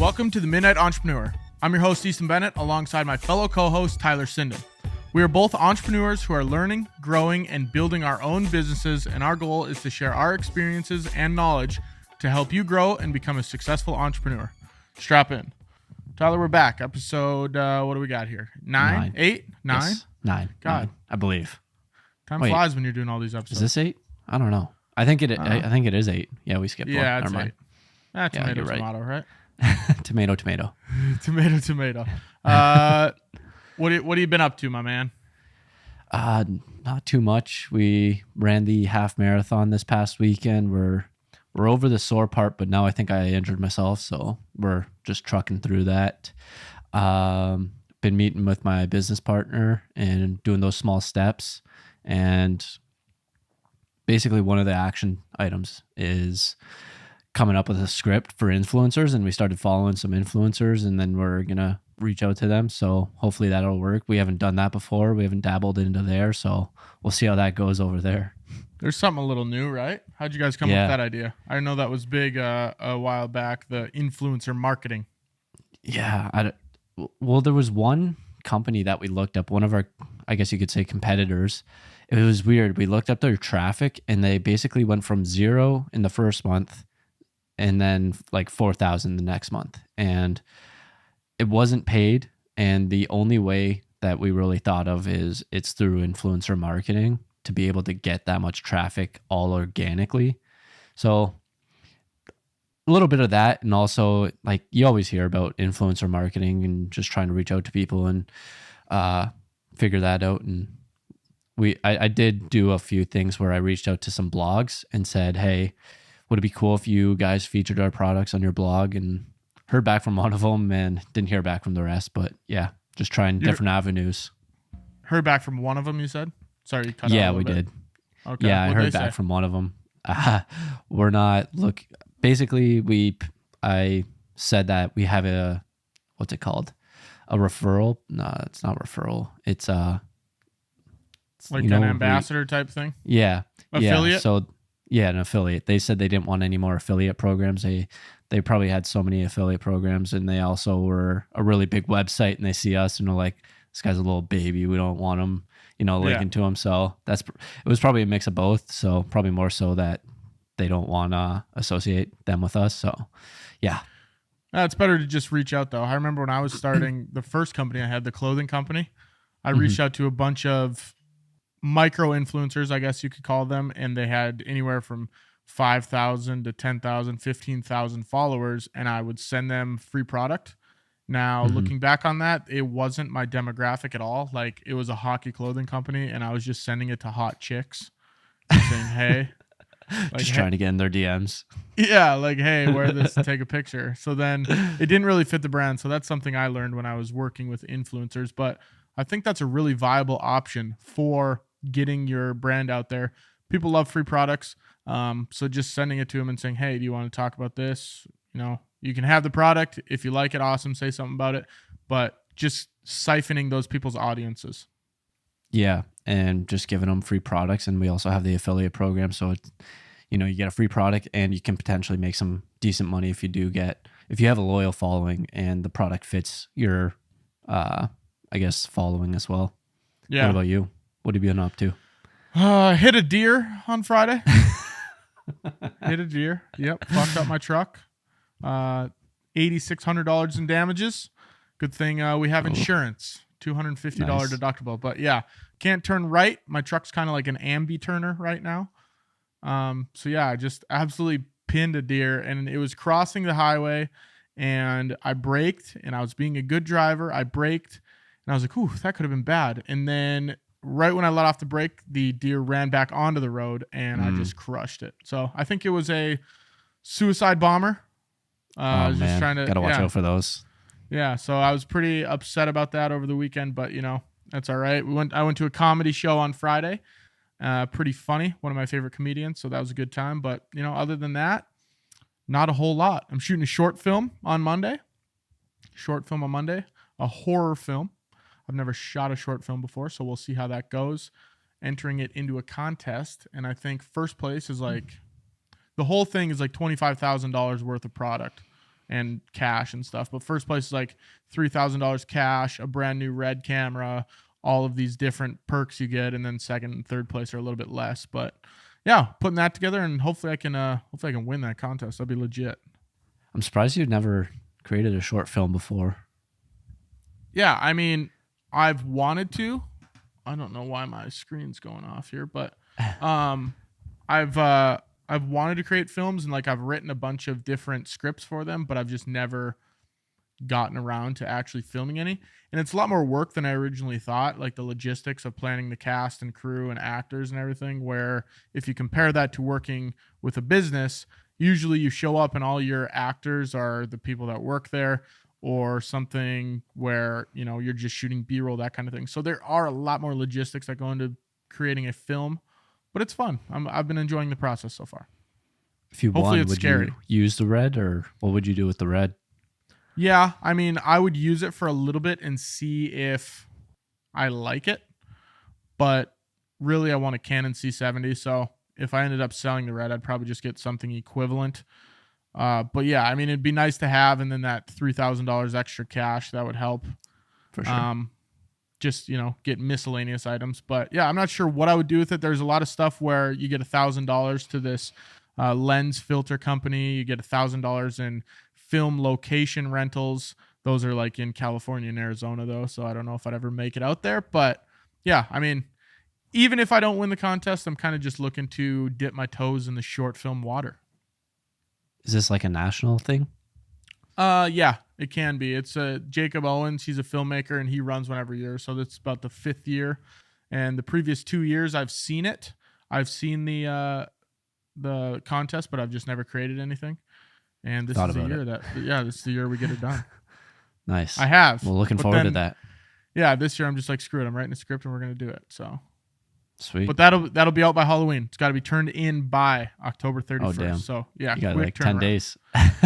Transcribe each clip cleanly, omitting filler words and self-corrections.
Welcome to the Midnight Entrepreneur. I'm your host, Easton Bennett, alongside my fellow co-host, Tyler Sinden. We are both entrepreneurs who are learning, growing, and building our own businesses, and our goal is to share our experiences and knowledge to help you grow and become a successful entrepreneur. Strap in. Tyler, we're back. Episode, what do we got here? Nine? 8? 9? Yes, 9. God. 9, I believe. Time flies when you're doing all these episodes. Is this 8? I don't know. I think it is 8. Yeah, we skipped one. Yeah, it's Never 8. mind. Tomato, tomato, right? Tomato. Tomato. What have you been up to, my man? Not too much. We ran the half marathon this past weekend. We're over the sore part, but now I think I injured myself, so we're just trucking through that. Been meeting with my business partner and doing those small steps, and basically one of the action items is coming up with a script for influencers, and we started following some influencers, and then we're gonna reach out to them. So hopefully that'll work. We haven't done that before. We haven't dabbled into there, so we'll see how that goes over there. There's something a little new, right? How'd you guys come up with that idea? I know that was big a while back, the influencer marketing. Yeah. Well, there was one company that we looked up, one of our, I guess you could say, competitors. It was weird. We looked up their traffic, and they basically went from 0 in the first month and then like 4,000 the next month. And it wasn't paid. And the only way that we really thought of is it's through influencer marketing to be able to get that much traffic all organically. So a little bit of that. And also, like, you always hear about influencer marketing and just trying to reach out to people and figure that out. And I did do a few things where I reached out to some blogs and said, hey, would it be cool if you guys featured our products on your blog? And heard back from one of them and didn't hear back from the rest. But yeah, just trying different avenues. Heard back from one of them, you said? Sorry, you cut out Yeah, a we bit. did. Okay. Yeah, I heard back from one of them. We're not basically I said that we have what's it called? A referral? No, it's not referral. It's like an ambassador type thing? Yeah. Affiliate? Yeah. So yeah, an affiliate. They said they didn't want any more affiliate programs. They probably had so many affiliate programs, and they also were a really big website, and they see us and they're like, this guy's a little baby. We don't want him, linking to him. So it was probably a mix of both. So probably more so that they don't want to associate them with us. So yeah. It's better to just reach out though. I remember when I was starting the first company I had, the clothing company, I reached out to a bunch of micro influencers, I guess you could call them. And they had anywhere from 5,000 to 10,000, 15,000 followers. And I would send them free product. Now, looking back on that, it wasn't my demographic at all. Like, it was a hockey clothing company, and I was just sending it to hot chicks saying, hey. Like, just trying to get in their DMs. Yeah, like, hey, wear this, take a picture. So then it didn't really fit the brand. So that's something I learned when I was working with influencers. But I think that's a really viable option for getting your brand out there. People love free products. So just sending it to them and saying, hey, do you want to talk about this? You can have the product. If you like it, awesome, say something about it. But just siphoning those people's audiences. Yeah, and just giving them free products. And we also have the affiliate program. So, you get a free product, and you can potentially make some decent money if you have a loyal following and the product fits your, following as well. Yeah. What about you? What have you been up to? Hit a deer on Friday. Hit a deer. Yep. Fucked up my truck. $8,600 in damages. Good thing we have insurance. $250 Nice. deductible. But yeah, can't turn right. My truck's kind of like an ambi turner right now. So yeah, I just absolutely pinned a deer, and it was crossing the highway, and I braked, and I was being a good driver. I braked, and I was like, ooh, that could have been bad. And then right when I let off the brake, the deer ran back onto the road, and I just crushed it. So I think it was a suicide bomber. I was just trying to gotta watch out for those. Yeah, so I was pretty upset about that over the weekend, but that's all right. I went to a comedy show on Friday. Pretty funny. One of my favorite comedians, so that was a good time. But other than that, not a whole lot. I'm shooting a short film on Monday. A horror film. I've never shot a short film before, so we'll see how that goes. Entering it into a contest, and I think first place is like the whole thing is like $25,000 worth of product. and cash and stuff. But first place is like $3,000 cash, a brand new red camera, all of these different perks you get, and then second and third place are a little bit less. But yeah, putting that together, and hopefully I can win that contest. That'd be legit. I'm surprised you've never created a short film before. Yeah, I mean, I've wanted to. I don't know why my screen's going off here, but I've wanted to create films, and like I've written a bunch of different scripts for them, but I've just never gotten around to actually filming any. And it's a lot more work than I originally thought, like the logistics of planning the cast and crew and actors and everything, where if you compare that to working with a business, usually you show up and all your actors are the people that work there, or something where, you know, you're just shooting B-roll, that kind of thing. So there are a lot more logistics that go into creating a film, but it's fun. I've been enjoying the process so far. If you Hopefully won, it's would scary. you use the red, or what would you do with the red? Yeah, I mean, I would use it for a little bit and see if I like it. But really, I want a Canon C70. So if I ended up selling the red, I'd probably just get something equivalent. But yeah, I mean, it'd be nice to have, and then that $3,000 extra cash, that would help. For sure. Just, you know, get miscellaneous items. But yeah, I'm not sure what I would do with it. There's a lot of stuff where you get $1,000 to this lens filter company. You get $1,000 in film location rentals. Those are like in California and Arizona though, so I don't know if I'd ever make it out there. But yeah, I mean, even if I don't win the contest, I'm kind of just looking to dip my toes in the short film water. Is this like a national thing? Yeah, it can be. It's Jacob Owens. He's a filmmaker and he runs one every year. So that's about the 5th year. And the previous 2 years I've seen it. I've seen the contest, but I've just never created anything. And this is the year this is the year we get it done. Nice. I have. Well, looking forward to that. Yeah, this year I'm just like, screw it. I'm writing a script and we're going to do it. So Sweet. But that'll be out by Halloween. It's got to be turned in by October 31st. Oh, damn. So yeah, You got quick like 10 turnaround. days.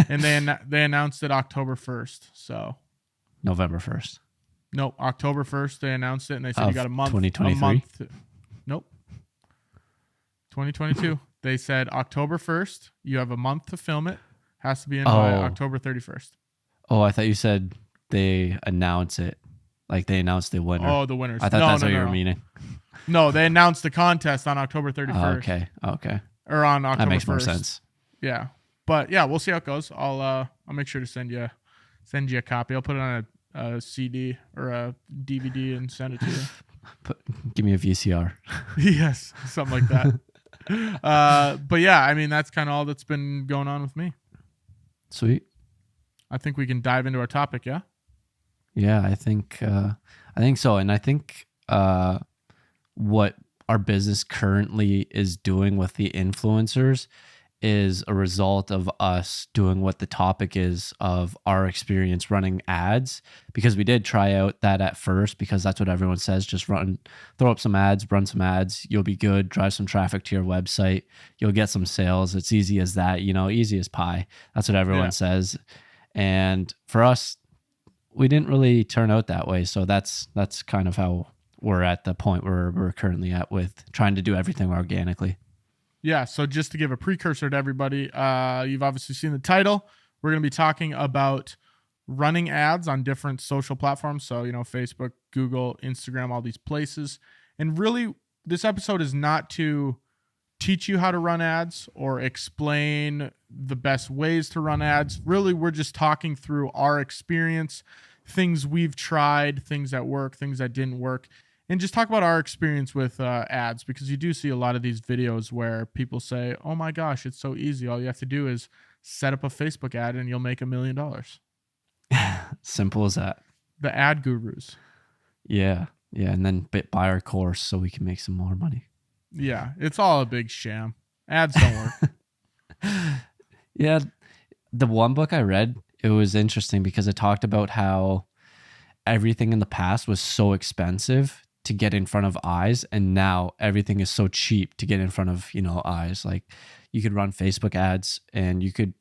And they announced it October 1st. So November 1st. nope, October 1st they announced it, and they said you got a month. 2023? Nope. 2022. They said October 1st. You have a month to film it. Has to be in by October 31st. Oh, I thought you said they announce it. Like they announced the winner. Oh, the winners. I thought that's what you were meaning. No, they announced the contest on October 31st. Oh, okay. Or on October 1st. That makes more sense. Yeah. But yeah, we'll see how it goes. I'll make sure to send you a copy. I'll put it on a CD or a DVD and send it to you. Give me a VCR. Yes, something like that. But yeah, I mean, that's kind of all that's been going on with me. Sweet. I think we can dive into our topic, yeah? Yeah, I think so. And I think what our business currently is doing with the influencers is a result of us doing what the topic is of our experience running ads, because we did try out that at first because that's what everyone says. Just throw up some ads, run some ads. You'll be good. Drive some traffic to your website. You'll get some sales. It's easy as that, easy as pie. That's what everyone says. And for us, we didn't really turn out that way. So that's kind of how we're at the point where we're currently at with trying to do everything organically. Yeah, so just to give a precursor to everybody, you've obviously seen the title. We're going to be talking about running ads on different social platforms. So, Facebook, Google, Instagram, all these places. And really, this episode is not to teach you how to run ads or explain the best ways to run ads. Really, we're just talking through our experience, things we've tried, things that work, things that didn't work. And just talk about our experience with ads, because you do see a lot of these videos where people say, oh my gosh, it's so easy. All you have to do is set up a Facebook ad and you'll make $1 million. Simple as that. The ad gurus. Yeah. And then buy our course so we can make some more money. Yeah. It's all a big sham. Ads don't work. Yeah. The one book I read, it was interesting because it talked about how everything in the past was so expensive to get in front of eyes, and now everything is so cheap to get in front of eyes. Like you could run Facebook ads and you could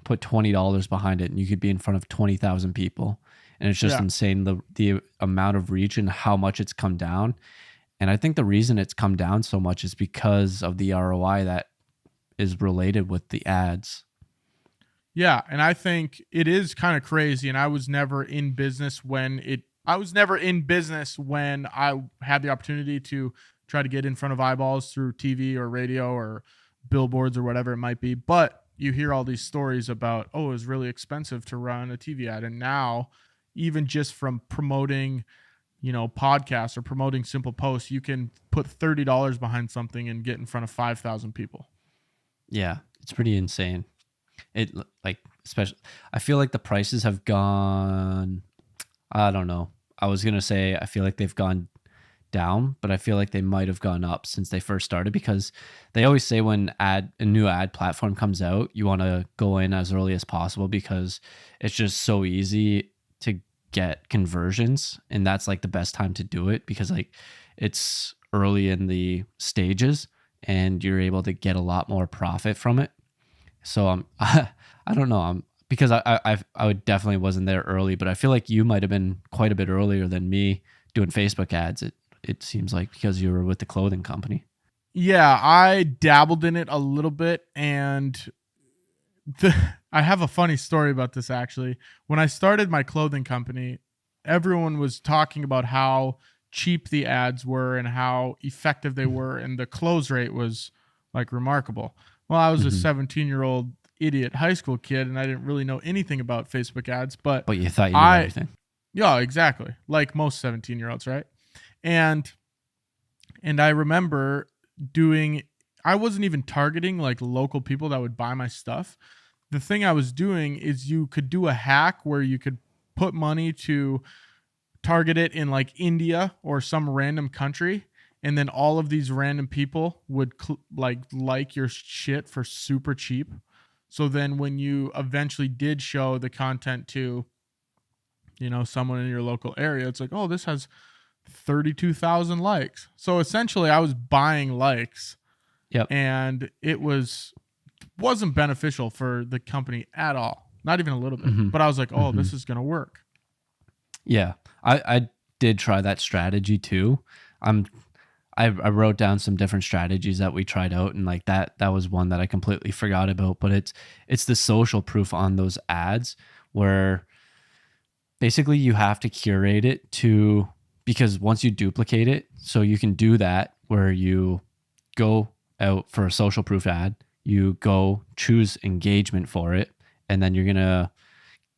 put $20 behind it and you could be in front of 20,000 people, and it's just insane the amount of reach and how much it's come down. And I think the reason it's come down so much is because of the ROI that is related with the ads. Yeah, and I think it is kind of crazy. And I was never in business when I had the opportunity to try to get in front of eyeballs through TV or radio or billboards or whatever it might be. But you hear all these stories about, oh, it was really expensive to run a TV ad. And now, even just from promoting, podcasts or promoting simple posts, you can put $30 behind something and get in front of 5,000 people. Yeah, it's pretty insane. It like especially I feel like the prices have gone, I don't know. I was going to say I feel like they've gone down, but I feel like they might have gone up since they first started, because they always say when a new ad platform comes out, you want to go in as early as possible because it's just so easy to get conversions, and that's like the best time to do it because like it's early in the stages and you're able to get a lot more profit from it. So I don't know. Because I would definitely wasn't there early, but I feel like you might have been quite a bit earlier than me doing Facebook ads. It seems like because you were with the clothing company. Yeah, I dabbled in it a little bit, and I have a funny story about this actually. When I started my clothing company, everyone was talking about how cheap the ads were and how effective they were, and the close rate was like remarkable. Well, I was a 17-year-old idiot high school kid, and I didn't really know anything about Facebook ads, but you thought you knew everything. Yeah, exactly. Like most 17-year-olds, right? And I remember I wasn't even targeting like local people that would buy my stuff. The thing I was doing is you could do a hack where you could put money to target it in like India or some random country, and then all of these random people would like your shit for super cheap. So then when you eventually did show the content to, someone in your local area, it's like, oh, this has 32,000 likes. So essentially I was buying likes. Yep. And it wasn't beneficial for the company at all. Not even a little bit. Mm-hmm. But I was like, oh, this is going to work. Yeah. I did try that strategy too. I wrote down some different strategies that we tried out, and like that was one that I completely forgot about, but it's the social proof on those ads where basically you have to curate it because once you duplicate it, so you can do that where you go out for a social proof ad, you go choose engagement for it, and then you're going to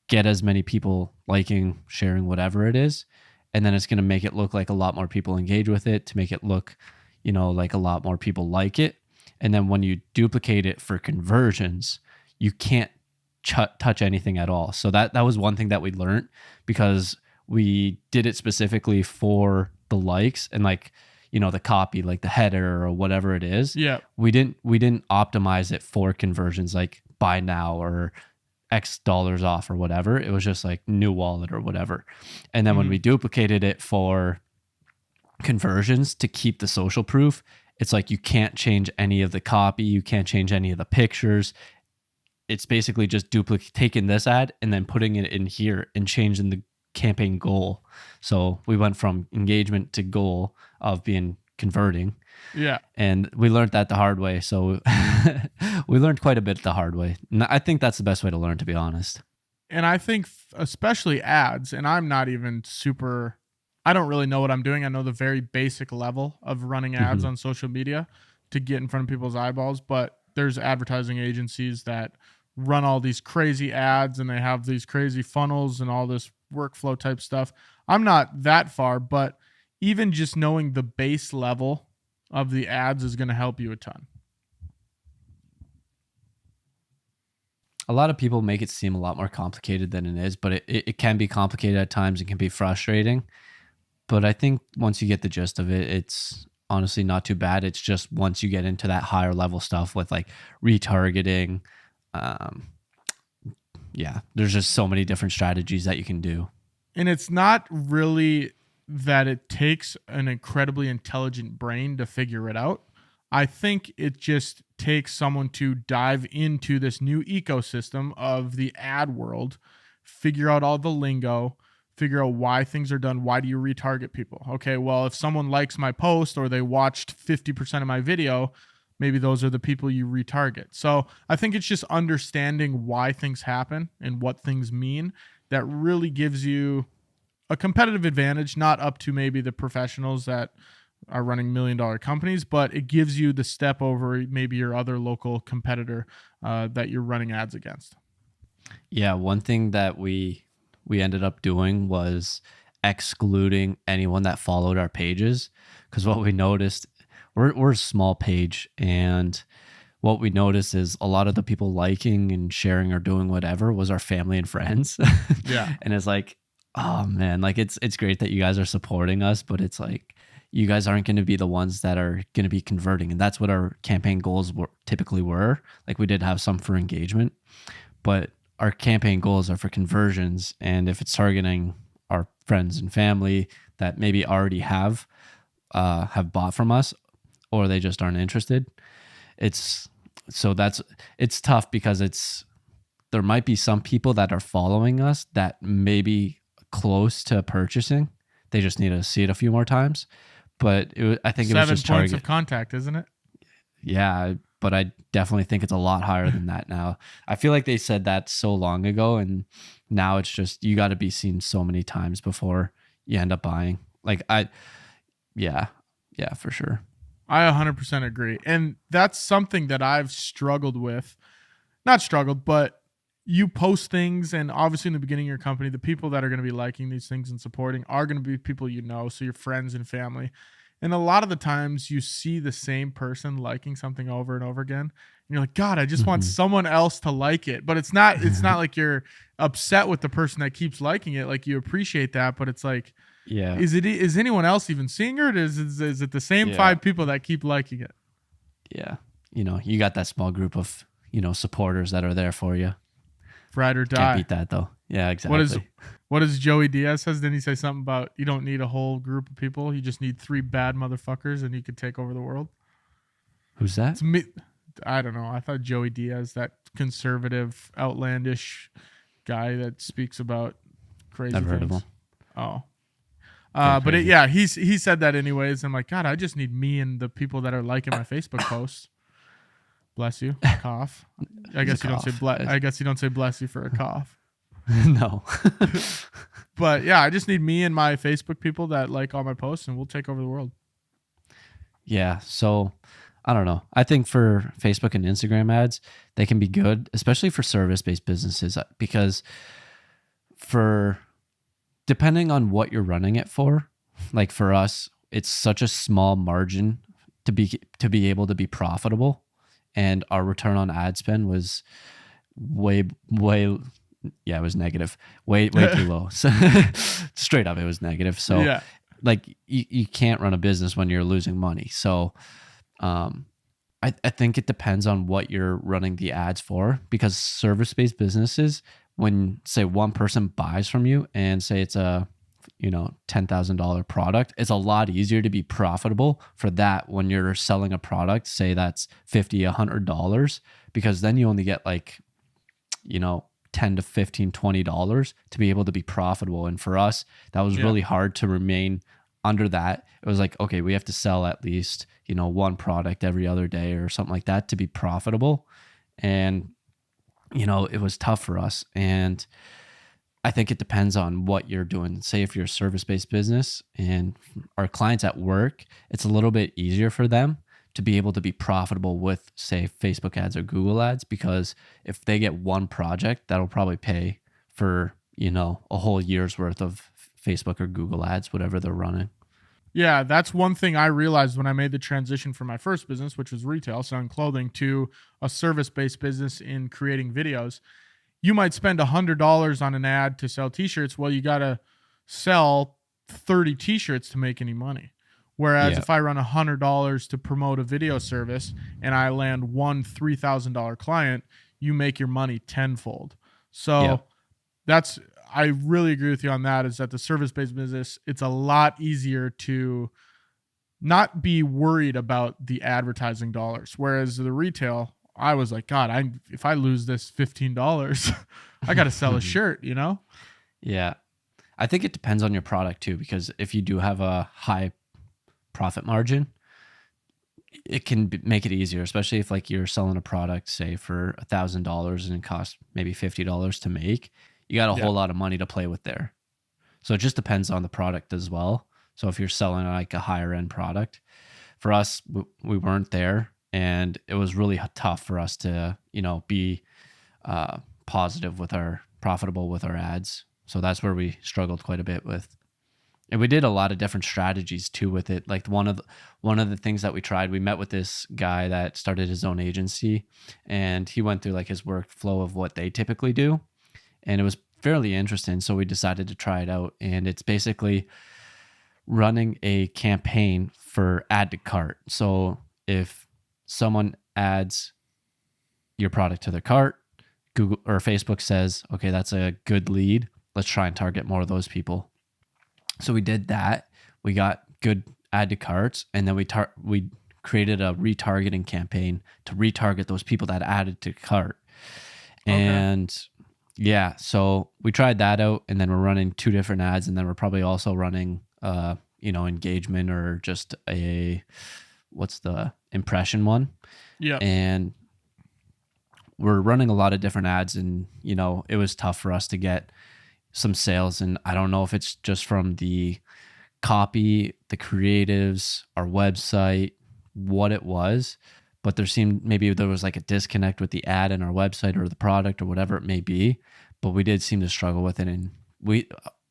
get as many people liking, sharing, whatever it is. And then it's going to make it look like a lot more people engage with it to make it look, like a lot more people like it. And then when you duplicate it for conversions, you can't touch anything at all. So that was one thing that we learned, because we did it specifically for the likes and like, the copy, like the header or whatever it is. Yeah. We didn't optimize it for conversions like buy now or X dollars off or whatever. It was just like new wallet or whatever. And then when we duplicated it for conversions to keep the social proof, it's like you can't change any of the copy, you can't change any of the pictures. It's basically just taking this ad and then putting it in here and changing the campaign goal. So we went from engagement to goal of being converting. Yeah. And we learned that the hard way. So we learned quite a bit the hard way. And I think that's the best way to learn, to be honest. And I think especially ads, and I don't really know what I'm doing. I know the very basic level of running ads on social media to get in front of people's eyeballs, but there's advertising agencies that run all these crazy ads and they have these crazy funnels and all this workflow type stuff. I'm not that far, but even just knowing the base level of the ads is going to help you a ton. A lot of people make it seem a lot more complicated than it is, but it can be complicated at times and can be frustrating. But I think once you get the gist of it, it's honestly not too bad. It's just once you get into that higher level stuff with like retargeting, there's just so many different strategies that you can do. And it's not really that it takes an incredibly intelligent brain to figure it out. I think it just takes someone to dive into this new ecosystem of the ad world, figure out all the lingo, figure out why things are done. Why do you retarget people? Okay, well, if someone likes my post or they watched 50% of my video, maybe those are the people you retarget. So I think it's just understanding why things happen and what things mean that really gives you a competitive advantage, not up to maybe the professionals that are running $1 million companies, but it gives you the step over maybe your other local competitor that you're running ads against. Yeah, one thing that we ended up doing was excluding anyone that followed our pages, because what we noticed, we're a small page, and what we noticed is a lot of the people liking and sharing or doing whatever was our family and friends. Yeah. And it's like, oh man, like it's great that you guys are supporting us, but it's like you guys aren't going to be the ones that are going to be converting, and that's what our campaign goals typically were. Like we did have some for engagement, but our campaign goals are for conversions, and if it's targeting our friends and family that maybe already have bought from us, or they just aren't interested, it's tough because there might be some people that are following us that may be close to purchasing. They just need to see it a few more times. But I think it was just 7 points of contact, isn't it? Yeah, but I definitely think it's a lot higher than that now. I feel like they said that so long ago, and now it's just you got to be seen so many times before you end up buying. Yeah, for sure. I 100% agree. And that's something that I've struggled with. Not struggled, but you post things, and obviously in the beginning of your company, the people that are going to be liking these things and supporting are going to be people you know, so your friends and family. And a lot of the times you see the same person liking something over and over again. And you're like, God, I just want someone else to like it. But it's not like you're upset with the person that keeps liking it. Like you appreciate that, but it's like, yeah, is anyone else even seeing it? Is it the same 5 people that keep liking it? Yeah. You got that small group of, supporters that are there for you. Ride or die. Can't beat that though. Yeah, exactly. What does Joey Diaz says? Didn't he say something about you don't need a whole group of people? You just need 3 bad motherfuckers and you could take over the world? Who's that? It's me. I don't know. I thought Joey Diaz, that conservative, outlandish guy that speaks about crazy Never things. heard of him. Oh. But he said that anyways. I'm like, God, I just need me and the people that are liking my Facebook posts. Bless you. Cough. I guess you don't say I guess you don't say bless you for a cough. No. But yeah, I just need me and my Facebook people that like all my posts, and we'll take over the world. Yeah. So I don't know. I think for Facebook and Instagram ads, they can be good, especially for service-based businesses, because depending on what you're running it for, like for us, it's such a small margin to be able to be profitable. And our return on ad spend was it was negative. Way too low. So straight up, it was negative. So yeah. Like you can't run a business when you're losing money. So I think it depends on what you're running the ads for, because service-based businesses, when say one person buys from you and say it's a $10,000 product, it's a lot easier to be profitable for that when you're selling a product, say that's $50, $100, because then you only get like, $10 to $15, $20 to be able to be profitable. And for us, that was really hard to remain under that. It was like, okay, we have to sell at least, one product every other day or something like that to be profitable. And, it was tough for us. And I think it depends on what you're doing. Say if you're a service-based business and our clients at work, it's a little bit easier for them to be able to be profitable with, say, Facebook ads or Google ads, because if they get one project, that'll probably pay for, a whole year's worth of Facebook or Google ads, whatever they're running. Yeah, that's one thing I realized when I made the transition from my first business, which was retail, selling clothing, to a service-based business in creating videos. You might spend $100 on an ad to sell t-shirts. Well, you got to sell 30 t-shirts to make any money. Whereas if I run $100 to promote a video service and I land one $3,000 client, you make your money tenfold. So I really agree with you on that, is that the service-based business, it's a lot easier to not be worried about the advertising dollars. Whereas the retail, I was like, God, if I lose this $15, I got to sell a shirt, Yeah. I think it depends on your product too, because if you do have a high profit margin, it can make it easier, especially if like you're selling a product, say for $1,000 and it costs maybe $50 to make. You got a Yeah. whole lot of money to play with there. So it just depends on the product as well. So if you're selling like a higher end product, for us, we weren't there, and it was really tough for us to, be positive with our profitable with our ads. So that's where we struggled quite a bit with. And we did a lot of different strategies too with it. Like one of the things that we tried, we met with this guy that started his own agency, and he went through like his workflow of what they typically do, and it was fairly interesting. So we decided to try it out, and it's basically running a campaign for add to cart. So if someone adds your product to their cart, Google or Facebook says, okay, that's a good lead. Let's try and target more of those people. So we did that. We got good add to carts, and then we created a retargeting campaign to retarget those people that added to cart. And yeah, so we tried that out, and then we're running 2 different ads, and then we're probably also running engagement or just what's the impression one. Yeah. And we're running a lot of different ads, and it was tough for us to get some sales. And I don't know if it's just from the copy, the creatives, our website, what it was, but maybe there was like a disconnect with the ad and our website or the product or whatever it may be. But we did seem to struggle with it, and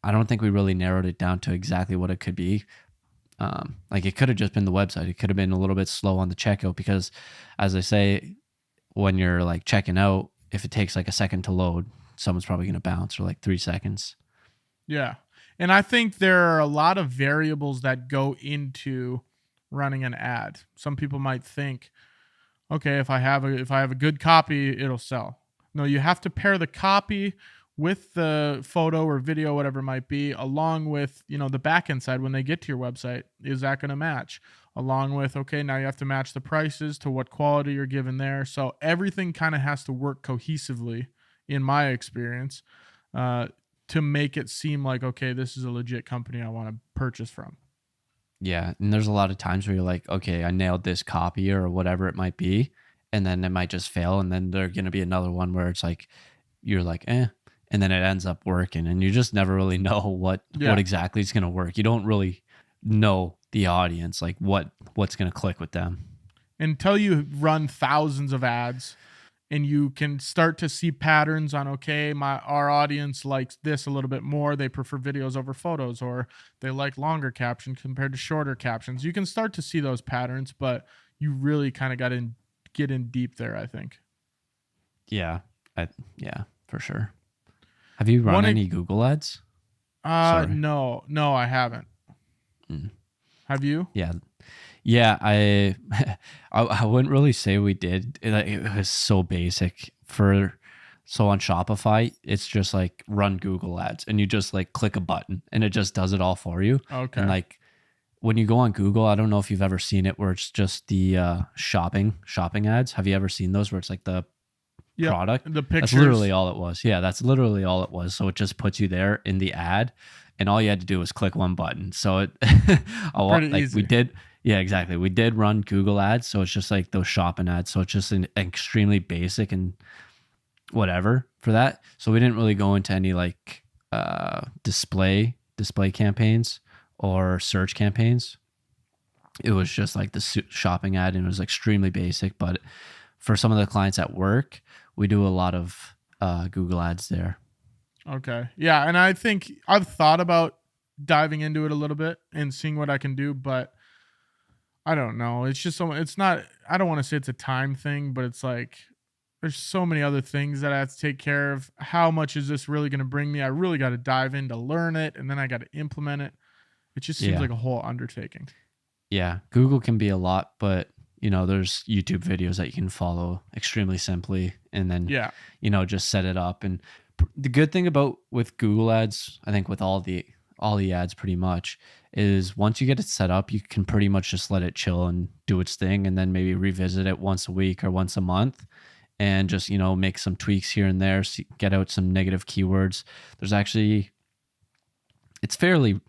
I don't think we really narrowed it down to exactly what it could be. Like it could have just been the website. It could have been a little bit slow on the checkout because, as I say, when you're like checking out, if it takes like a second to load, someone's probably going to bounce, or like 3 seconds. Yeah. And I think there are a lot of variables that go into running an ad. Some people might think, okay, if I have a good copy, it'll sell. No, you have to pair the copy with the photo or video, whatever it might be, along with, the back end side when they get to your website. Is that going to match? Along with, okay, now you have to match the prices to what quality you're given there. So everything kind of has to work cohesively, in my experience, to make it seem like, okay, this is a legit company I want to purchase from. Yeah. And there's a lot of times where you're like, okay, I nailed this copy or whatever it might be. And then it might just fail. And then there's going to be another one where it's like, you're like, and then it ends up working. And you just never really know what exactly is going to work. You don't really know the audience, like what's going to click with them. Until you run thousands of ads, and you can start to see patterns on, okay, our audience likes this a little bit more. They prefer videos over photos, or they like longer captions compared to shorter captions. You can start to see those patterns, but you really kind of got to get in deep there, I think. Yeah. Yeah, for sure. Have you run any Google ads? No, I haven't. Have you? Yeah. Yeah, I wouldn't really say we did. It was so basic. So on Shopify, it's just like run Google ads, and you just like click a button and it just does it all for you. Okay. And like when you go on Google, I don't know if you've ever seen it where it's just the shopping ads. Have you ever seen those where it's like the product? The pictures. That's literally all it was. Yeah, that's literally all it was. So it just puts you there in the ad, and all you had to do was click one button. So it Pretty easy. we did. Yeah, exactly. We did run Google ads, so it's just like those shopping ads. So it's just an extremely basic and whatever for that. So we didn't really go into any like display campaigns or search campaigns. It was just like the shopping ad, and it was extremely basic. But for some of the clients at work, we do a lot of Google ads there. Okay. Yeah, and I think I've thought about diving into it a little bit and seeing what I can do, but I don't know. It's just it's not, I don't want to say it's a time thing, but it's like there's so many other things that I have to take care of. How much is this really going to bring me? I really got to dive in to learn it, and then I got to implement it. It just seems like a whole undertaking. Yeah, Google can be a lot, but there's YouTube videos that you can follow extremely simply, and then just set it up. And the good thing with Google ads, I think with all the ads pretty much, is once you get it set up, you can pretty much just let it chill and do its thing, and then maybe revisit it once a week or once a month, and just make some tweaks here and there, get out some negative keywords. There's actually, it's fairly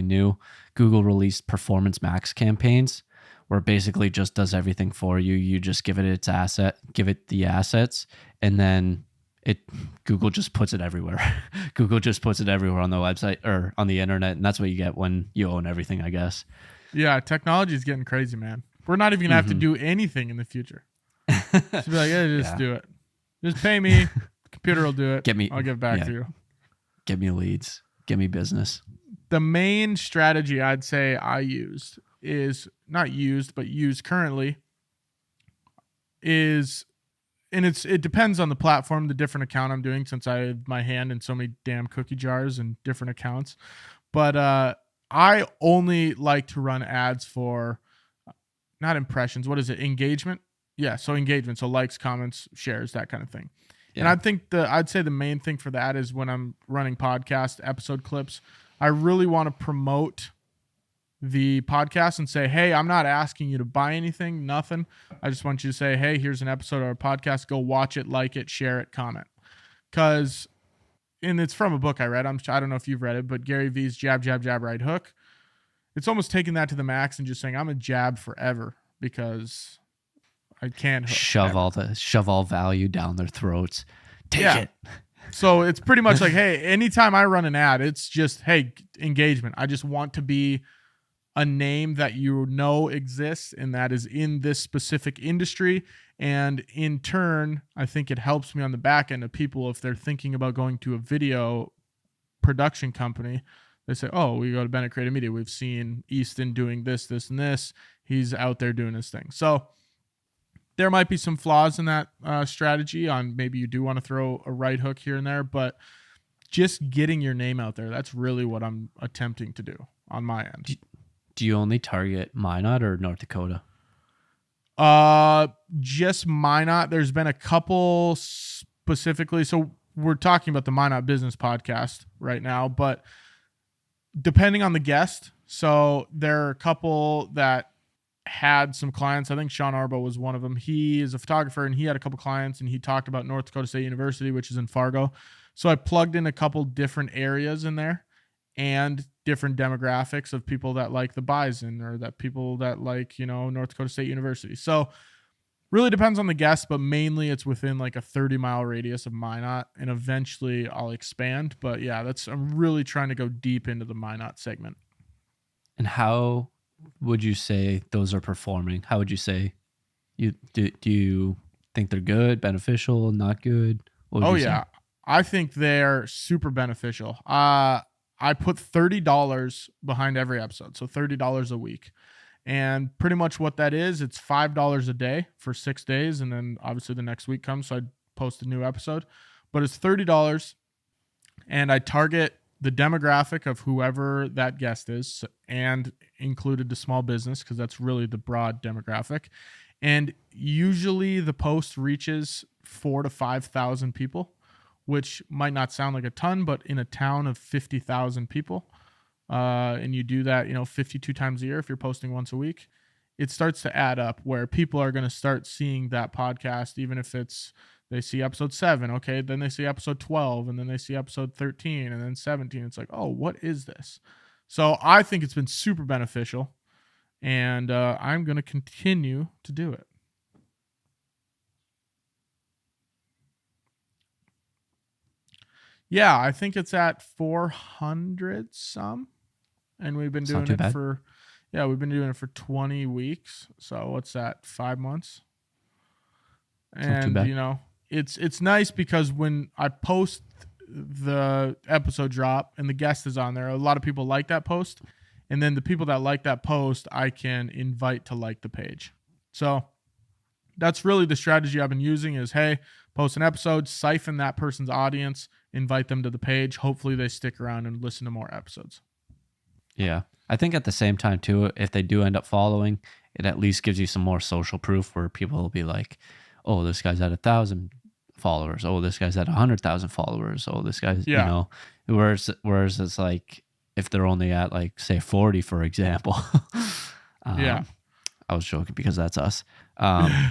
new. Google released Performance Max campaigns, where it basically just does everything for you. You just give it the assets, and then Google just puts it everywhere. Google just puts it everywhere on the website or on the internet, and that's what you get when you own everything, I guess. Yeah, technology is getting crazy, man. We're not even gonna have to do anything in the future. Just be like, yeah, just do it. Just pay me. The computer will do it. I'll give it back to you. Get me leads. Get me business. The main strategy I'd say I used is not used, but used currently is, and it depends on the platform, the different account I'm doing, since I have my hand in so many damn cookie jars and different accounts. But I only like to run ads for not impressions. What is it? Engagement. Yeah. So engagement. So likes, comments, shares, that kind of thing. Yeah. And I think I'd say the main thing for that is when I'm running podcast episode clips, I really want to promote the podcast and say, hey, I'm not asking you to buy anything, nothing. I just want you to say, hey, here's an episode of our podcast. Go watch it, like it, share it, comment. And it's from a book I read. I don't know if you've read it, but Gary Vee's jab, jab, jab, right hook. It's almost taking that to the max and just saying, I'm a jab forever because I can't hook. Shove all value down their throats. Take it. So it's pretty much like, hey, anytime I run an ad, it's just, hey, engagement. I just want to be a name that you know exists and that is in this specific industry. And in turn, I think it helps me on the back end of people if they're thinking about going to a video production company. They say, oh, we go to Bennett Creative Media. We've seen Easton doing this, this, and this. He's out there doing his thing. So there might be some flaws in that strategy on maybe you do want to throw a right hook here and there, but just getting your name out there, that's really what I'm attempting to do on my end. Do you only target Minot or North Dakota? Just Minot. There's been a couple specifically. So we're talking about the Minot Business Podcast right now, but depending on the guest. So there are a couple that had some clients. I think Sean Arbo was one of them. He is a photographer and he had a couple clients and he talked about North Dakota State University, which is in Fargo. So I plugged in a couple different areas in there and different demographics of people that like the Bison or that people that like, North Dakota State University. So really depends on the guest, but mainly it's within like a 30-mile radius of Minot, and eventually I'll expand. But yeah, I'm really trying to go deep into the Minot segment. And how would you say those are performing? How would you say do you think they're good, beneficial, not good? Oh yeah, I think they're super beneficial. I put $30 behind every episode, so $30 a week. And pretty much what that is, it's $5 a day for 6 days, and then obviously the next week comes, so I post a new episode. But it's $30, and I target the demographic of whoever that guest is, and included the small business, because that's really the broad demographic. And usually the post reaches 4,000 to 5,000 people, which might not sound like a ton, but in a town of 50,000 people, and you do that, 52 times a year, if you're posting once a week, it starts to add up where people are going to start seeing that podcast, even if they see episode 7, okay, then they see episode 12, and then they see episode 13, and then 17. It's like, oh, what is this? So I think it's been super beneficial, and I'm going to continue to do it. Yeah, I think it's at 400 some, and we've been doing it for 20 weeks. So what's that? 5 months. And it's nice because when I post the episode drop and the guest is on there, a lot of people like that post, and then the people that like that post, I can invite to like the page. So that's really the strategy I've been using is, hey, post an episode, siphon that person's audience, invite them to the page. Hopefully they stick around and listen to more episodes. Yeah. I think at the same time too, if they do end up following, it at least gives you some more social proof where people will be like, oh, this guy's at 1,000 followers. Oh, this guy's at 100,000 followers. Oh, this guy's, whereas it's like, if they're only at like, say 40, for example, I was joking because that's us.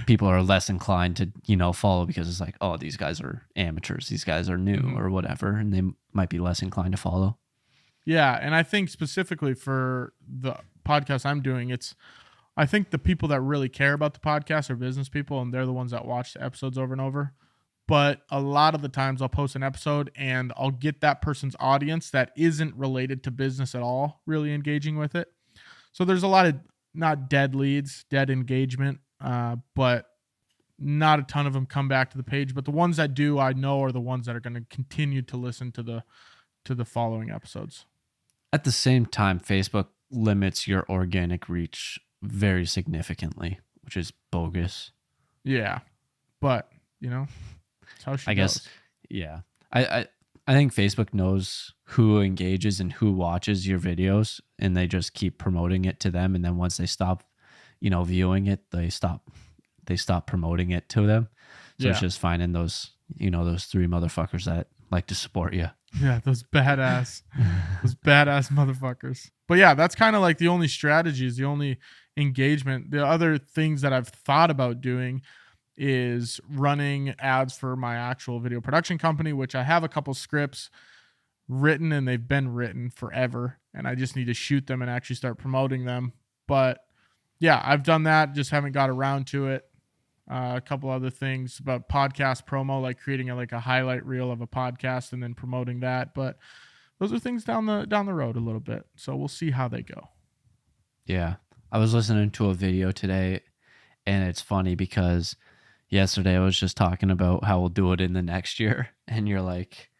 People are less inclined to, follow because it's like, oh, these guys are amateurs. These guys are new or whatever. And they might be less inclined to follow. Yeah. And I think specifically for the podcast I'm doing, I think the people that really care about the podcast are business people, and they're the ones that watch the episodes over and over. But a lot of the times I'll post an episode and I'll get that person's audience that isn't related to business at all really engaging with it. So there's a lot of not dead leads, dead engagement, but not a ton of them come back to the page. But the ones that do, I know, are the ones that are going to continue to listen to the following episodes. At the same time, Facebook limits your organic reach very significantly, which is bogus. Yeah, but that's how she I goes. guess, yeah. I think Facebook knows who engages and who watches your videos, and they just keep promoting it to them. And then once they stop, viewing it, they stop promoting it to them. So it's just finding those 3 motherfuckers that like to support you. Yeah, those badass motherfuckers. But yeah, that's kind of like the only strategies, the only engagement. The other things that I've thought about doing is running ads for my actual video production company, which I have a couple scripts written and they've been written forever. And I just need to shoot them and actually start promoting them. But yeah, I've done that. Just haven't got around to it. A couple other things about podcast promo, like creating a highlight reel of a podcast and then promoting that. But those are things down the road a little bit. So we'll see how they go. Yeah. I was listening to a video today, and it's funny because yesterday I was just talking about how we'll do it in the next year. And you're like,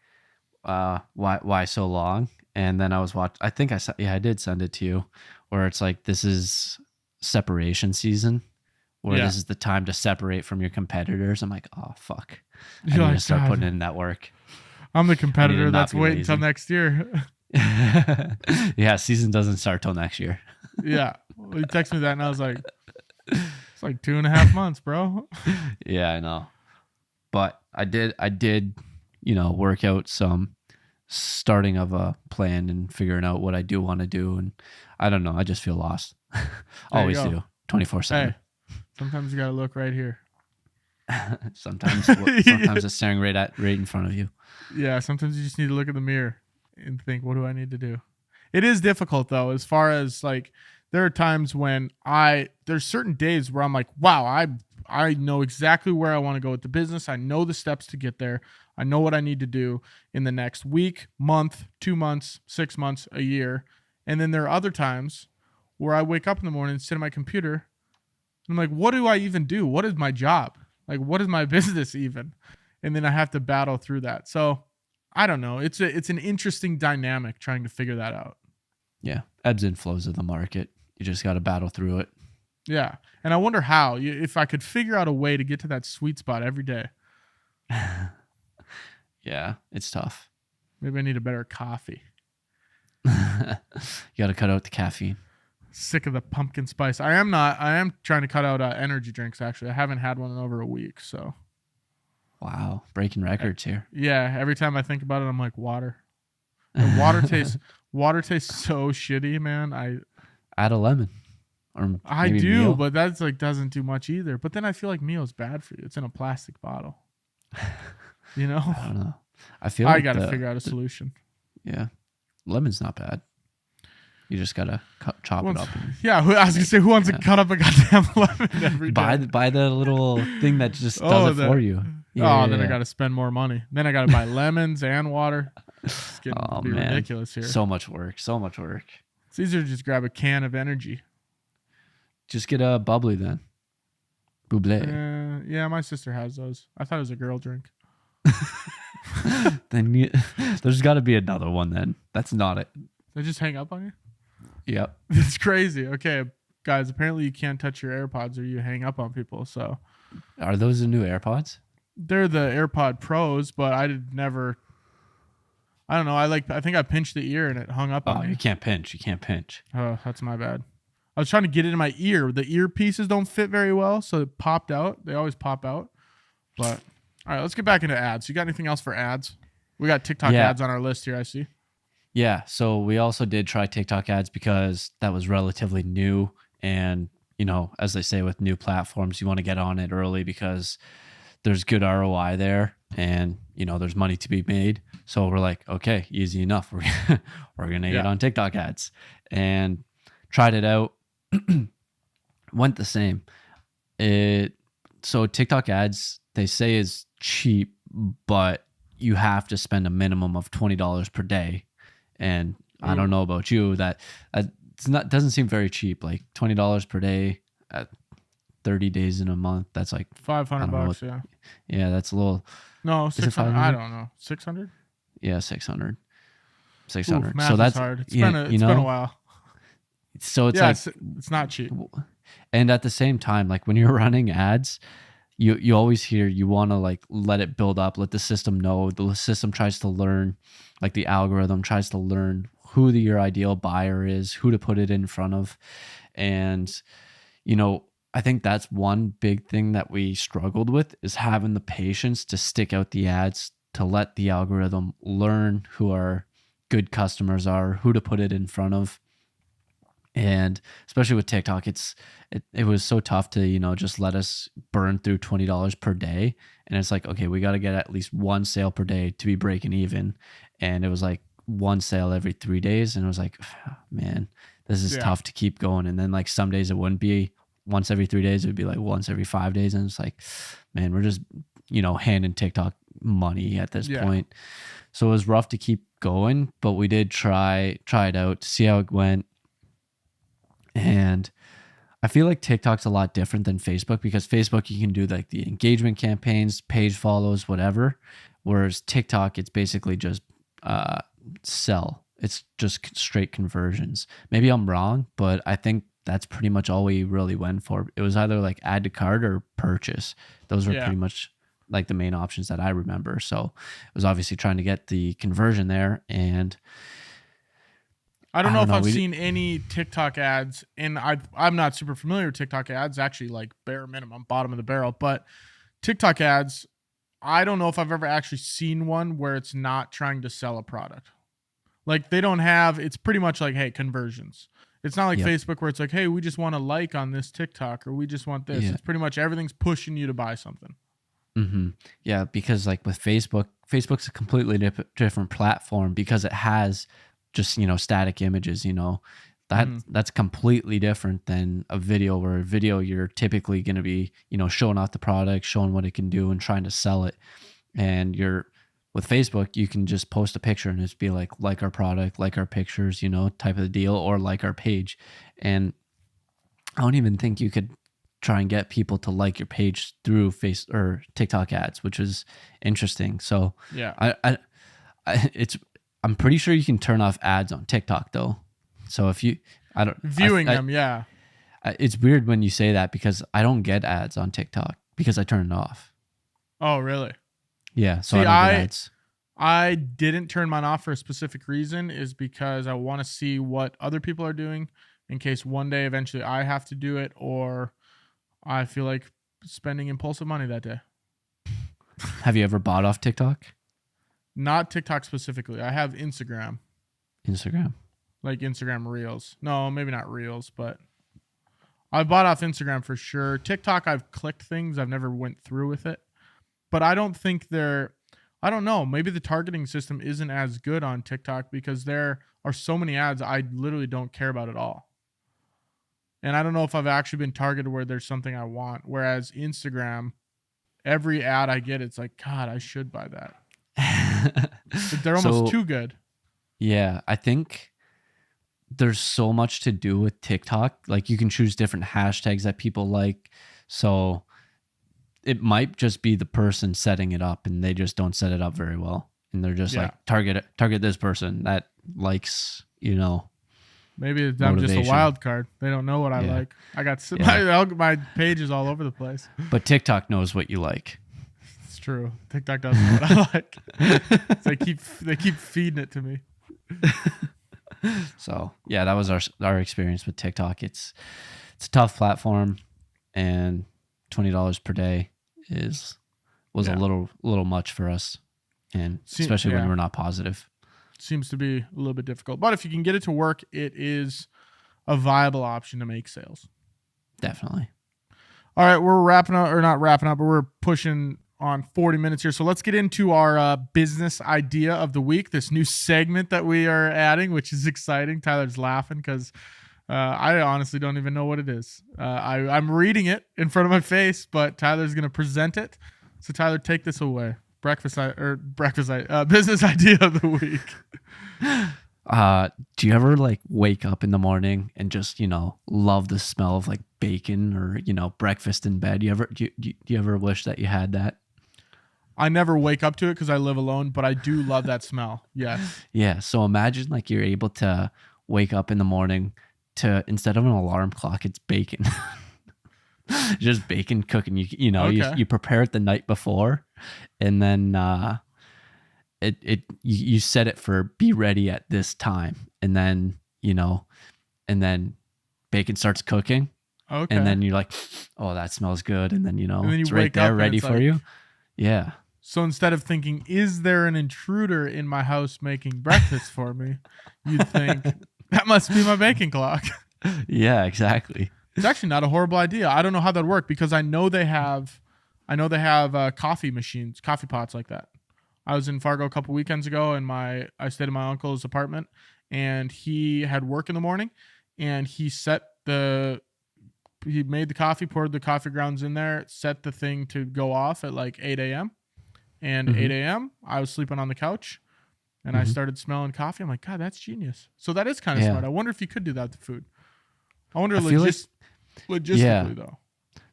why so long? And then I was I think I did send it to you, where it's like, this is separation season, where this is the time to separate from your competitors. I'm like, oh, fuck. I need to start putting in that work. I'm the competitor that's waiting until next year. Yeah, season doesn't start till next year. Yeah. Well, he texted me that and I was like, it's like 2.5 months, bro. Yeah, I know. But I did, work out some starting of a plan and figuring out what I do want to do. And I don't know. I just feel lost. Always do. 24/7. Hey, sometimes you got to look right here. sometimes it's staring right in front of you. Yeah. Sometimes you just need to look in the mirror and think, what do I need to do? It is difficult though, as far as like, there are times when there's certain days where I'm like, wow, I know exactly where I want to go with the business. I know the steps to get there. I know what I need to do in the next week, month, 2 months, 6 months, a year. And then there are other times where I wake up in the morning and sit at my computer and I'm like, what do I even do? What is my job? Like, what is my business even? And then I have to battle through that. So I don't know. It's an interesting dynamic trying to figure that out. Yeah. Ebbs and flows of the market. You just got to battle through it. Yeah. And I wonder how, if I could figure out a way to get to that sweet spot every day. Yeah, it's tough. Maybe I need a better coffee. You got to cut out the caffeine. Sick of the pumpkin spice. I am trying to cut out energy drinks, actually. I haven't had one in over a week, so. Wow. Breaking records here. Yeah. Every time I think about it, I'm like, water. And water tastes so shitty, man. Add a lemon. Or I do, Mio. but that's like doesn't do much either. But then I feel like Mio's bad for you. It's in a plastic bottle. I don't know. I feel I like got to figure out a solution. Yeah. Lemon's not bad. You just got to chop it up. Yeah. I was going to say, who wants to cut up a goddamn lemon every day? Buy the little thing that just does it for you. Yeah, then I got to spend more money. Then I got to buy lemons and water. It's getting to be ridiculous here. So much work. It's easier to just grab a can of energy. Just get a bubbly then. Bubbly. Yeah, my sister has those. I thought it was a girl drink. Then there's got to be another one then. That's not it. They just hang up on you? Yep. It's crazy. Okay, guys, apparently you can't touch your AirPods or you hang up on people. So, are those the new AirPods? They're the AirPod Pros, but I don't know. I think I pinched the ear and it hung up on me. You can't pinch. Oh, that's my bad. I was trying to get it in my ear. The earpieces don't fit very well, so it popped out. They always pop out. But all right, let's get back into ads. You got anything else for ads? We got TickTock ads on our list here, I see. Yeah, so we also did try TickTock ads because that was relatively new. And, as they say with new platforms, you want to get on it early because there's good ROI there and, there's money to be made. So we're like, okay, easy enough. We're going to get on TickTock ads and tried it out. Went the same. It so TikTok ads, they say, is cheap, but you have to spend a minimum of $20 per day. And I don't Ooh, know about you, that it's not doesn't seem very cheap. Like $20 per day at 30 days in a month. That's like, five I hundred don't know what. bucks. Yeah. Yeah, that's a little. No, Is it 600. I 500? don't know. 600. Yeah, 600. Ooh, 600. So math is that's, hard. yeah, It's been a while. so it's Yeah, like, it's not cheap. and at the same time, like when you're running ads, you always hear you want to like let it build up, let the system know. The system tries to learn, like the algorithm tries to learn who your ideal buyer is, who to put it in front of. And, I think that's one big thing that we struggled with, is having the patience to stick out the ads, to let the algorithm learn who our good customers are, who to put it in front of. And especially with TikTok, it was so tough to, just let us burn through $20 per day. And it's like, okay, we got to get at least one sale per day to be breaking even. And it was like one sale every 3 days. And it was like, man, this is Yeah. tough to keep going. And then like some days it wouldn't be once every 3 days, it would be like once every 5 days. And it's like, man, we're just, handing TikTok money at this Yeah. point. So it was rough to keep going, but we did try it out to see how it went. And I feel like TikTok's a lot different than Facebook, because Facebook, you can do like the engagement campaigns, page follows, whatever. Whereas TikTok, it's basically just sell. It's just straight conversions. Maybe I'm wrong, but I think that's pretty much all we really went for. It was either like add to cart or purchase. Those were Yeah. pretty much like the main options that I remember. So it was obviously trying to get the conversion there. And I don't I know don't if know. I've seen any TikTok ads, and I'm not super familiar with TikTok ads, actually, like bare minimum, bottom of the barrel. But TikTok ads, I don't know if I've ever actually seen one where it's not trying to sell a product. Like they don't have, it's pretty much like, hey, conversions. It's not like Yep. Facebook where it's like, hey, we just want a like on this TikTok, or we just want this. Yeah. It's pretty much everything's pushing you to buy something. Yeah, because like with Facebook, Facebook's a completely different platform, because it has just, static images. That's completely different than a video, where a video you're typically going to be, showing off the product, showing what it can do, and trying to sell it. And you're with Facebook, you can just post a picture and just be like our product, like our pictures, type of the deal, or like our page. And I don't even think you could try and get people to like your page through Face or TikTok ads, which is interesting. So Yeah. it's I'm pretty sure you can turn off ads on TikTok though. So if you I don't Viewing them, yeah. it's weird when you say that, because I don't get ads on TikTok because I turn it off. Oh, really? Yeah, so See, I don't get ads. I didn't turn mine off for a specific reason, is because I want to see what other people are doing in case one day eventually I have to do it, or I feel like spending impulsive money that day. Have you ever bought off TikTok? Not TikTok specifically. I have Instagram, Instagram. like Instagram Reels. No, maybe not Reels, but I bought off Instagram for sure. TikTok, I've clicked things. I've never went through with it. But I don't think I don't know. Maybe the targeting system isn't as good on TikTok, because there are so many ads I literally don't care about at all. And I don't know if I've actually been targeted where there's something I want. Whereas Instagram, every ad I get, it's like, God, I should buy that. But they're almost too good. Yeah, I think there's so much to do with TikTok. Like you can choose different hashtags that people like. So it might just be the person setting it up, and they just don't set it up very well. And they're just like, target this person that likes, Maybe I'm just motivation. a wild card. They don't know what I like. I got my page is all over the place. But TikTok knows what you like. It's true. TikTok doesn't know what I like. So they keep feeding it to me. So yeah, that was our experience with TikTok. It's a tough platform, and $20 per day was a little much for us, and especially when we're not positive. Seems to be a little bit difficult, but if you can get it to work, it is a viable option to make sales. Definitely. All right, we're wrapping up, or not wrapping up, but we're pushing on 40 minutes here. So let's get into our business idea of the week, this new segment that we are adding, which is exciting. Tyler's laughing because I honestly don't even know what it is. I'm reading it in front of my face, but Tyler's gonna present it. So Tyler, take this away. Business idea of the week. Do you ever like wake up in the morning and just, love the smell of like bacon or, breakfast in bed? Do you ever wish that you had that? I never wake up to it because I live alone, but I do love that smell. Yes. Yeah. So imagine like you're able to wake up in the morning to, instead of an alarm clock, it's bacon. Just bacon cooking. Okay. You prepare it the night before, and then you set it for be ready at this time, and then and then bacon starts cooking, Okay. and then you're like, oh, that smells good, and then And then you it's right wake up there and ready it's for like- you. Yeah. So instead of thinking, is there an intruder in my house making breakfast for me? You'd think, that must be my bacon clock. Yeah, exactly. It's actually not a horrible idea. I don't know how that worked because I know they have coffee machines, coffee pots like that. I was in Fargo a couple weekends ago and I stayed in my uncle's apartment and he had work in the morning and he made the coffee, poured the coffee grounds in there, set the thing to go off at like 8 a.m. And 8 a.m., I was sleeping on the couch and I started smelling coffee. I'm like, God, that's genius. So that is kind of smart. I wonder if you could do that to food. I wonder logistically, though.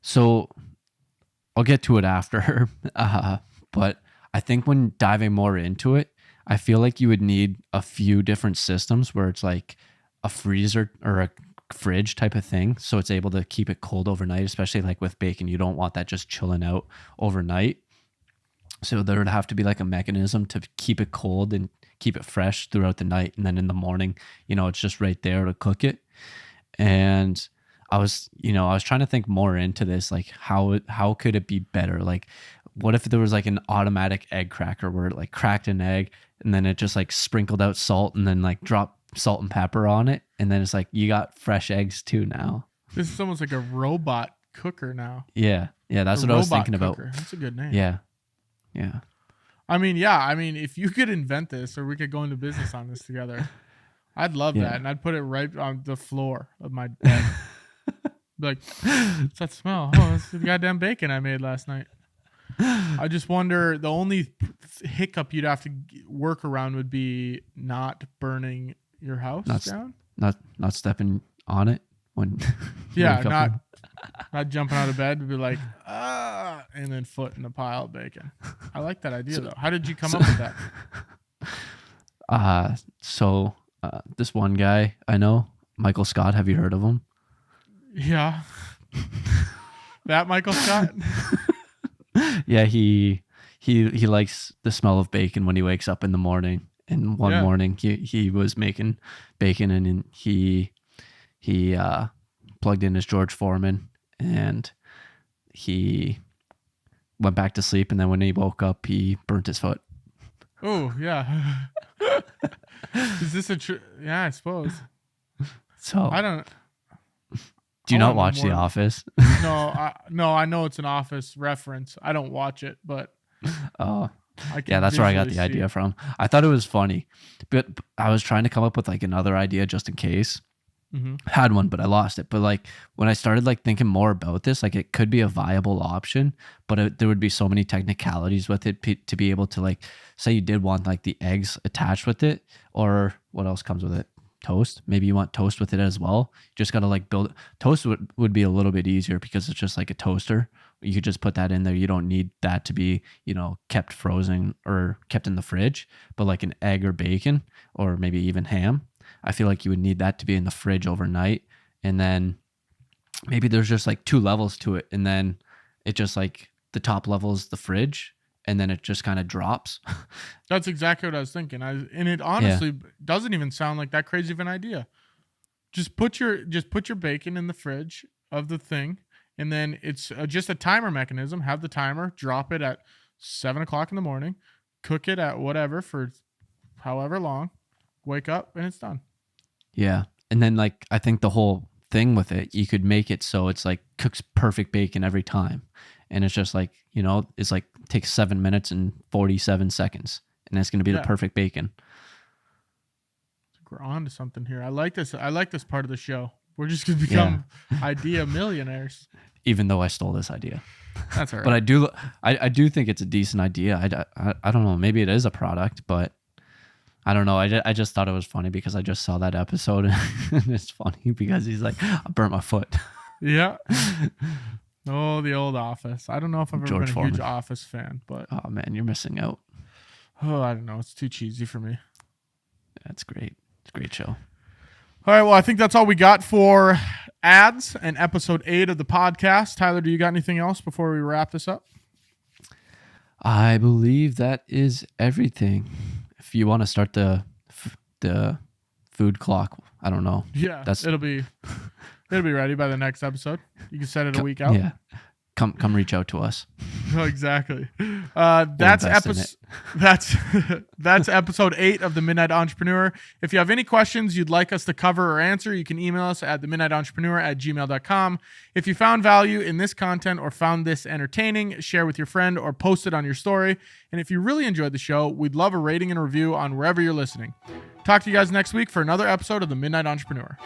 So I'll get to it after. But I think when diving more into it, I feel like you would need a few different systems where it's like a freezer or a fridge type of thing. So it's able to keep it cold overnight, especially like with bacon. You don't want that just chilling out overnight. So there would have to be like a mechanism to keep it cold and keep it fresh throughout the night. And then in the morning, it's just right there to cook it. And I was trying to think more into this, like how could it be better? Like, what if there was like an automatic egg cracker where it like cracked an egg and then it just like sprinkled out salt and then like dropped salt and pepper on it. And then it's like, you got fresh eggs too now. This is almost like a robot cooker now. Yeah. Yeah. That's what I was thinking cooker. about. That's a good name. Yeah. Yeah. I mean, if you could invent this or we could go into business on this together, I'd love that. And I'd put it right on the floor of my bed. Be like, what's that smell? Oh, it's the goddamn bacon I made last night. I just wonder, the only hiccup you'd have to work around would be not burning your house down. Not stepping on it when not jumping out of bed to be like, and then foot in the pile of bacon. I like that idea though. How did you come up with that? This one guy I know, Michael Scott, have you heard of him? Yeah. That Michael Scott? Yeah, he likes the smell of bacon when he wakes up in the morning. And one morning he was making bacon and he plugged in his George Foreman and he went back to sleep, and then when he woke up he burnt his foot. Oh, yeah. Is this yeah, I suppose. So I don't. Do you not watch The Office? No, I know it's an Office reference. I don't watch it, but that's where I got the idea from. I thought it was funny, but I was trying to come up with like another idea just in case. Had one, but I lost it. But like when I started like thinking more about this, like it could be a viable option, but there would be so many technicalities with it to be able to like, say you did want like the eggs attached with it, or what else comes with it? Toast. Maybe you want toast with it as well. You just got to like build toast would be a little bit easier because it's just like a toaster. You could just put that in there. You don't need that to be, kept frozen or kept in the fridge, but like an egg or bacon or maybe even ham, I feel like you would need that to be in the fridge overnight. And then maybe there's just like 2 levels to it. And then it just like the top level is the fridge. And then it just kind of drops. That's exactly what I was thinking. And it honestly doesn't even sound like that crazy of an idea. Just put your bacon in the fridge of the thing, and then it's just a timer mechanism. Have the timer, drop it at 7 o'clock in the morning, cook it at whatever for however long, wake up, and it's done. Yeah, and then like I think the whole thing with it, you could make it so it's like cooks perfect bacon every time. And it's just like, it's like takes 7 minutes and 47 seconds. And that's going to be the perfect bacon. We're on to something here. I like this. I like this part of the show. We're just gonna become idea millionaires. Even though I stole this idea. That's all right. But I do think it's a decent idea. I don't know. Maybe it is a product, but I don't know. I just thought it was funny because I just saw that episode and it's funny because he's like, I burnt my foot. Yeah. Oh, the old Office. I don't know if I've ever George been a Foreman. huge Office fan, but Oh man, you're missing out. I don't know. It's too cheesy for me. That's great. It's a great show. All right. Well, I think that's all we got for ads and episode 8 of the podcast. Tyler, do you got anything else before we wrap this up? I believe that is everything. If you want to start the food clock, I don't know. Yeah, it'll be ready by the next episode. You can set it a week out. Yeah, come reach out to us. Oh, exactly. That's episode 8 of the Midnight Entrepreneur. If you have any questions you'd like us to cover or answer, you can email us at themidnightentrepreneur@gmail.com. If you found value in this content or found this entertaining, share with your friend or post it on your story. And if you really enjoyed the show, we'd love a rating and review on wherever you're listening. Talk to you guys next week for another episode of the Midnight Entrepreneur.